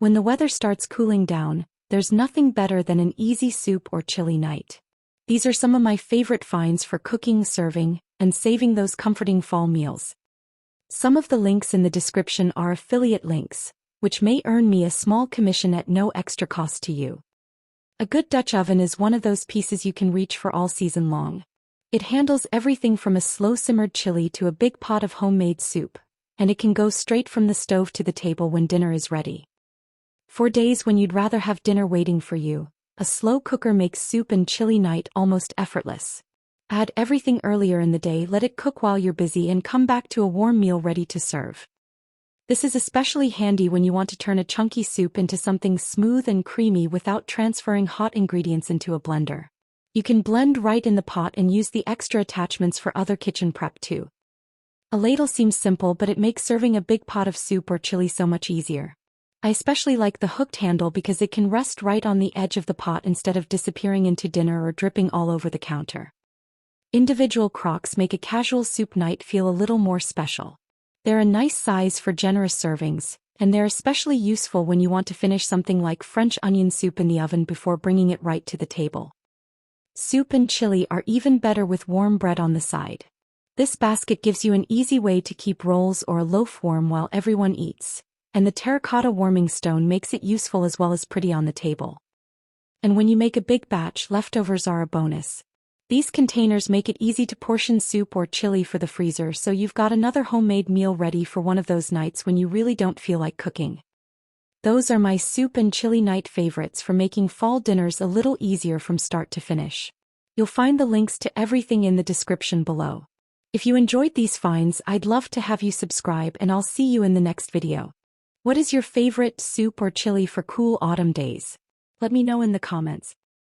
When the weather starts cooling down, there's nothing better than an easy soup or chili night. These are some of my favorite finds for cooking, serving, and saving those comforting fall meals. Some of the links in the description are affiliate links, which may earn me a small commission at no extra cost to you. A good Dutch oven is one of those pieces you can reach for all season long. It handles everything from a slow-simmered chili to a big pot of homemade soup, and it can go straight from the stove to the table when dinner is ready. For days when you'd rather have dinner waiting for you, a slow cooker makes soup and chili night almost effortless. Add everything earlier in the day, let it cook while you're busy, and come back to a warm meal ready to serve. This is especially handy when you want to turn a chunky soup into something smooth and creamy without transferring hot ingredients into a blender. You can blend right in the pot and use the extra attachments for other kitchen prep too. A ladle seems simple, but it makes serving a big pot of soup or chili so much easier. I especially like the hooked handle because it can rest right on the edge of the pot instead of disappearing into dinner or dripping all over the counter. Individual crocks make a casual soup night feel a little more special. They're a nice size for generous servings, and they're especially useful when you want to finish something like French onion soup in the oven before bringing it right to the table. Soup and chili are even better with warm bread on the side. This basket gives you an easy way to keep rolls or a loaf warm while everyone eats, and the terracotta warming stone makes it useful as well as pretty on the table. And when you make a big batch, leftovers are a bonus. These containers make it easy to portion soup or chili for the freezer, so you've got another homemade meal ready for one of those nights when you really don't feel like cooking. Those are my soup and chili night favorites for making fall dinners a little easier from start to finish. You'll find the links to everything in the description below. If you enjoyed these finds, I'd love to have you subscribe, and I'll see you in the next video. What is your favorite soup or chili for cool autumn days? Let me know in the comments.